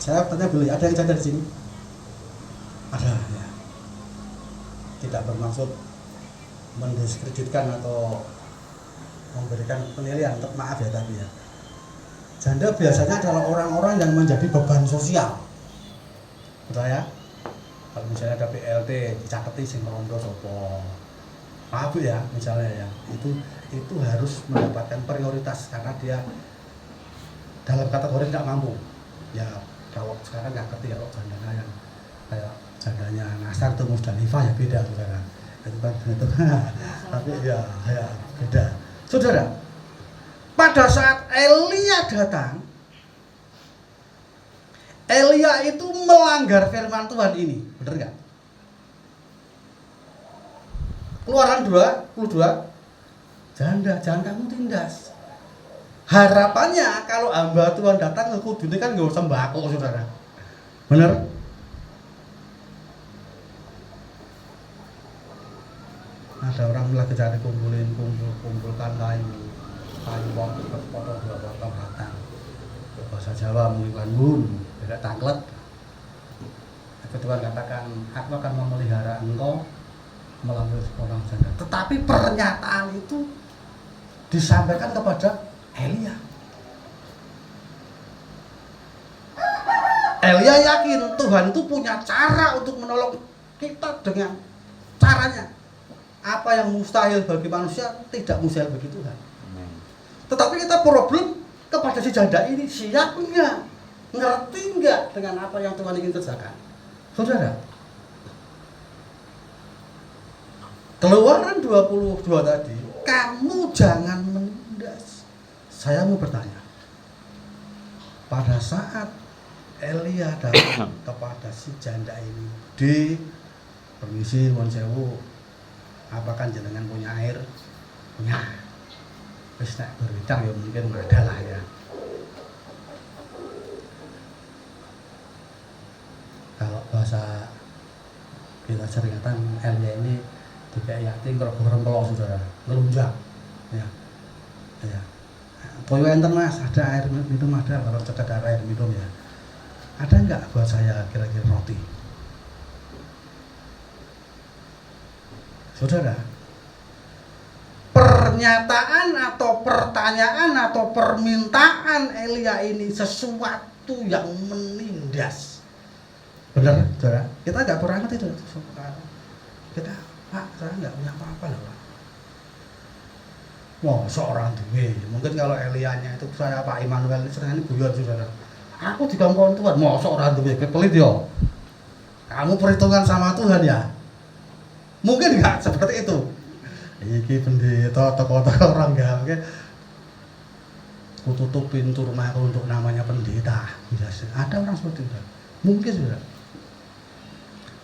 Saya tanya dulu, ada yang jaga di sini? Ada ya. Tidak bermaksud mendiskreditkan atau memberikan penilaian, untuk maaf ya, tapi ya, janda biasanya adalah orang-orang yang menjadi beban sosial, betul ya? Kalau misalnya ada PLT dicaketi sing rondo sopo, maaf ya, misalnya ya, itu harus mendapatkan prioritas karena dia dalam kategori tidak mampu. Ya kalau sekarang nggak ngerti, kalau jandanya yang kayak jandanya Nasar atau Musdalifah ya beda, saudara. Itu kan itu tapi ya beda. Saudara, pada saat Elia datang, Elia itu melanggar firman Tuhan ini, benar nggak? Keluaran 22, janda jangan kamu tindas. Harapannya kalau hamba Tuhan datang ke kudune kan nggak sembako, saudara. Benar? Ada orang lagi cari kumpulkan kayu waktu potong 2 potong batang. Bahasa Jawa mengiwan bun, tidak tangklet. Tuhan katakan, aku akan memelihara engkau melalui orang janda. Tetapi pernyataan itu disampaikan kepada Elia. Elia yakin Tuhan itu punya cara untuk menolong kita dengan caranya. Apa yang mustahil bagi manusia tidak mustahil bagi Tuhan. Tetapi kita problem kepada si janda ini, siap enggak? Ngerti enggak dengan apa yang Tuhan ingin kerjakan? Saudara, Keluaran 22 tadi, kamu jangan menindas. Saya mau bertanya, pada saat Elia datang kepada si janda ini, permisi Won Sewu, apakah jenengan punya air? Punya. Wis nek berwicang ya mungkin ada lah ya. Kalau bahasa kita seringatan Elia ini tidak yakin kalau berempelok, saudara, ngelunjak. Ya. Ya. Koyo enten Mas, ada air minum ada, kalau sekedar air minum ya. Ada enggak buat saya kira-kira roti? Saudara, pernyataan atau pertanyaan atau permintaan Elia ini sesuatu yang menindas. Benar, saudara? Kita nggak pernah ngerti itu. Kita, Pak, saya nggak punya apa-apa loh, Pak. Wah, seorang duwe. Mungkin kalau Elianya itu saya Pak Immanuel ini sering guyon, saudara. Aku dikongkon Tuhan, mau seorang duwe pelit yo. Kamu perhitungan sama Tuhan ya? Mungkin nggak seperti itu. Iki pendeta tokoh-tokoh orang gawe kututup pintu rumahku untuk namanya pendeta. Biasa. Ada orang seperti itu. Mungkin sudah.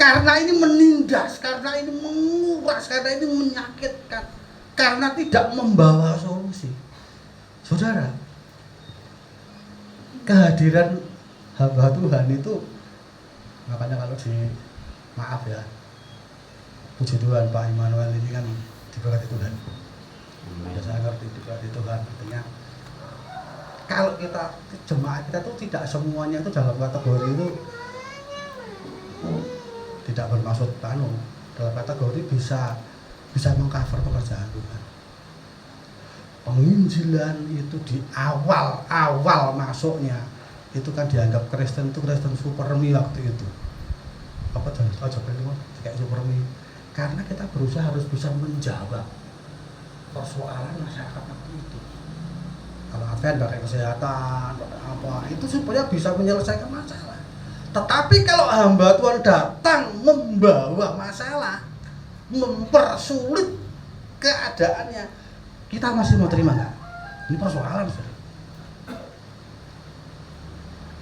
Karena ini menindas, karena ini menguras, karena ini menyakitkan, karena tidak membawa solusi. Saudara, kehadiran hamba Tuhan itu, makanya kalau maaf ya, puji Tuhan Pak Immanuel ini kan diberkati Tuhan. Ya, saya ngerti diberkati Tuhan. Artinya kalau kita jemaat kita tuh tidak semuanya itu dalam kategori itu tidak bermaksud dalam kategori bisa mengcover pekerjaan Tuhan. Penginjilan itu di awal masuknya itu kan dianggap Kristen itu Kristen supermi waktu itu. Apa jangan kayak supermi. Karena kita berusaha harus bisa menjawab persoalan masyarakat waktu itu. Kalau Advent pakai kesehatan, pakai apa, itu supaya bisa menyelesaikan masalah. Tetapi kalau hamba Tuhan datang membawa masalah, mempersulit keadaannya, kita masih mau terima nggak? Ini persoalan, saudara.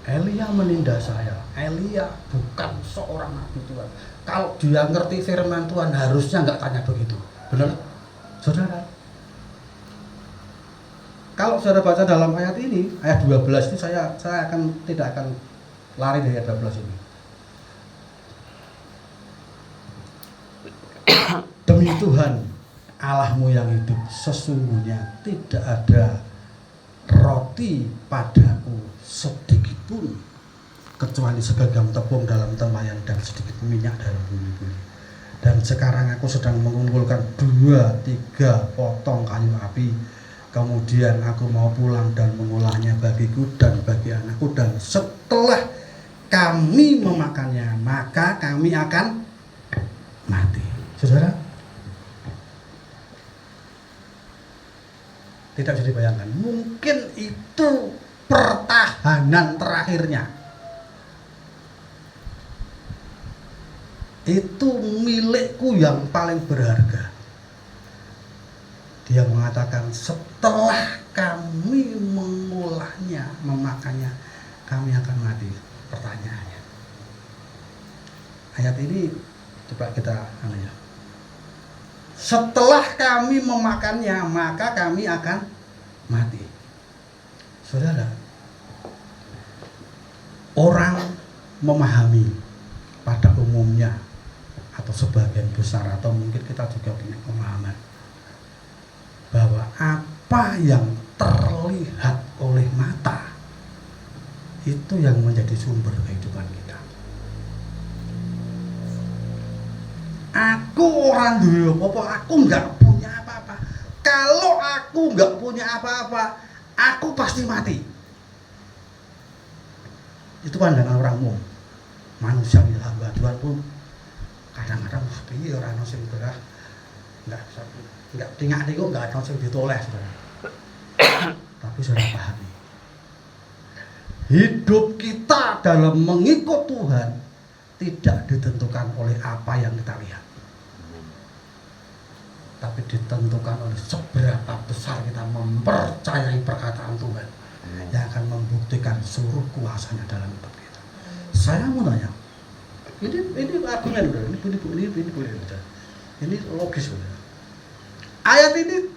Elia menindas saya. Elia bukan seorang nabi Tuhan. Kalau dia ngerti firman Tuhan harusnya nggak tanya begitu. Benar? Saudara. Kalau saudara baca dalam ayat ini, ayat 12 ini saya tidak akan lari dari ayat 12 ini. Demi Tuhan Allahmu yang hidup, sesungguhnya tidak ada roti padaku sedikit pun kecuali segenggam tepung dalam tempayan dan sedikit minyak dalam bumi-bumi. Dan sekarang aku sedang mengumpulkan 2-3 potong kayu api. Kemudian aku mau pulang dan mengolahnya bagiku dan bagi anakku. Dan setelah kami memakannya, maka kami akan mati. Saudara, tidak bisa dibayangkan. Mungkin itu pertahanan terakhirnya. Itu milikku yang paling berharga. Dia mengatakan setelah kami mengolahnya, memakannya, kami akan mati. Pertanyaannya, ayat ini coba kita ya. Setelah kami memakannya, maka kami akan mati. Saudara, orang memahami pada umumnya atau sebagian besar atau mungkin kita juga punya pemahaman bahwa apa yang terlihat oleh mata itu yang menjadi sumber kehidupan kita. Aku orang dunia apa, aku nggak punya apa-apa. Kalau aku nggak punya apa-apa, aku pasti mati. Itu pandangan orang umum. Manusia hamba Tuhan pun kadang-kadang seperti orang sing berah nggak tinggal nih kok nggak ada yang ditoleh, saudara. Tapi saudara pahami, hidup kita dalam mengikut Tuhan tidak ditentukan oleh apa yang kita lihat, tapi ditentukan oleh seberapa besar kita mempercayai perkataan Tuhan yang akan membuktikan seluruh kuasanya dalam hidup kita. Saya mau tanya, ini argumen udah, ini logis udah. Ayat ini,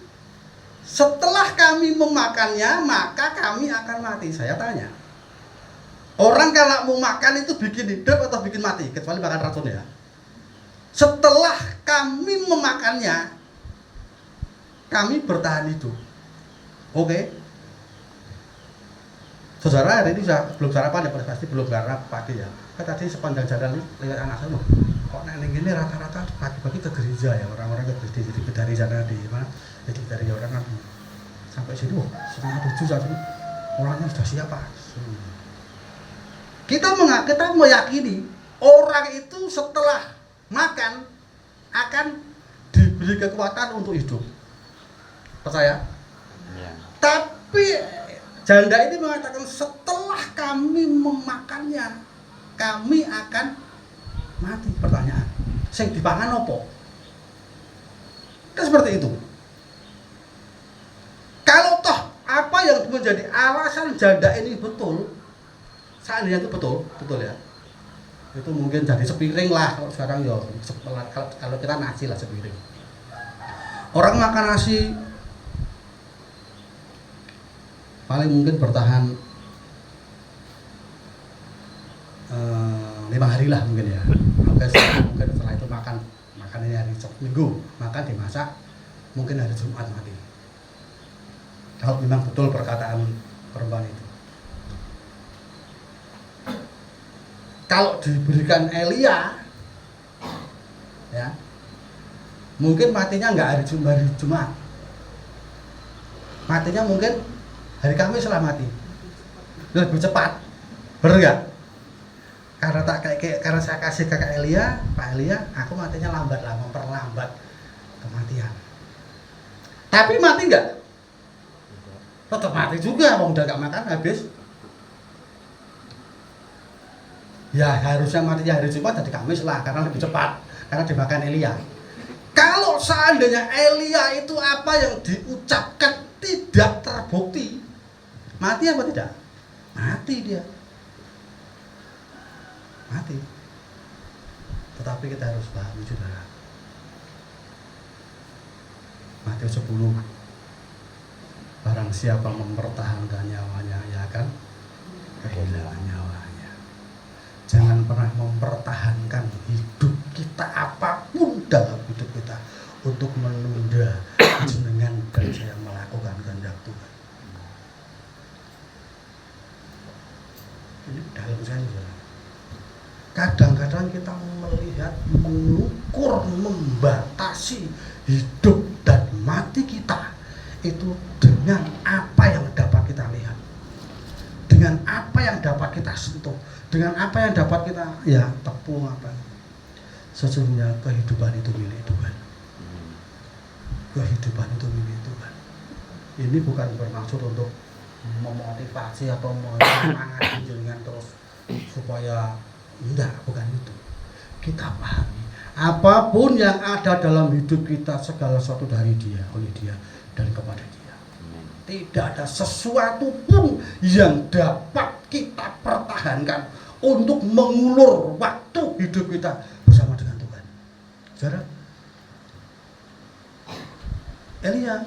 setelah kami memakannya maka kami akan mati. Saya tanya, orang kalau mau makan itu bikin hidup atau bikin mati? Kecuali makan racun ya. Setelah kami memakannya, kami bertahan hidup. Oke? Saudara hari ini belum sarapan ya, pasti belum karena pagi ya. Kan tadi sepanjang jalan lihat anak saya, kok nenek ini rata-rata pagi-pagi ke gereja ya, orang-orang ke gereja. Jadi dari sana di mana? Jadi dari orang kan sampai sini, setengah 7 saat ini orangnya sudah siapa? Kita meyakini orang itu setelah makan akan diberi kekuatan untuk hidup. Percaya? Ya. Tapi janda ini mengatakan setelah kami memakannya kami akan mati. Pertanyaan, sing dipangan opo? Kan seperti itu. Kalau toh apa yang menjadi alasan janda ini betul, seandainya itu betul ya, itu mungkin jadi sepiring lah. Kalau sekarang ya kalau kita nasi lah sepiring. Orang makan nasi paling mungkin bertahan 5 hari lah mungkin ya. Mungkin setelah itu makan ini hari Minggu, makan dimasak, mungkin hari Jumat mati. Kalau memang betul perkataan perempuan itu. Kalau diberikan Elia, ya, mungkin matinya nggak hari Jumat, matinya mungkin hari Kamis lah mati, lebih cepat, bener nggak? Karena saya kasih ke Elia, Pak Elia, aku matinya lambat lah, memperlambat kematian. Tapi mati nggak? Tetap mati juga, mau udah nggak makan habis. Ya harusnya matinya hari Jumat, jadi Kamis lah, karena lebih cepat, karena dimakan Elia. Kalau seandainya Elia itu apa yang diucapkan tidak terbukti, mati apa tidak? Mati dia. Mati. Tetapi kita harus pahami, saudara. Matius 10, barang siapa mempertahankan nyawanya, ya akan kehilangan nyawanya. Jangan pernah mempertahankan hidup kita apapun dalam hidup kita untuk menunda jenengan dan saya melakukan kehendak Tuhan. Ini dalam sekali ya. Kadang-kadang kita melihat, mengukur, membatasi hidup dan mati kita itu dengan apa yang dapat kita lihat, dengan apa yang dapat kita sentuh, dengan apa yang dapat kita tepung apa. Sesungguhnya kehidupan itu milik Tuhan. Kehidupan itu milik Tuhan. Ini bukan bermaksud untuk memotivasi atau menyemangati jenengan terus supaya bukan itu. Kita pahami apapun yang ada dalam hidup kita, segala sesuatu dari Dia, oleh Dia, dan kepada Dia. Tidak ada sesuatu pun yang dapat kita pertahankan untuk mengulur waktu hidup kita bersama dengan Tuhan. Saudara, Elia,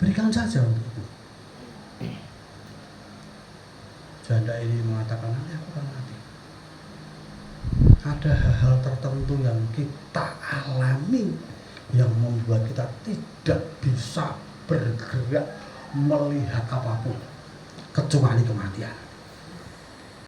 berikan saja untukku. Janda ini mengatakan, nanti aku akan mati. Ada hal-hal tertentu yang kita alami yang membuat kita tidak bisa bergerak melihat apapun kecuali kematian.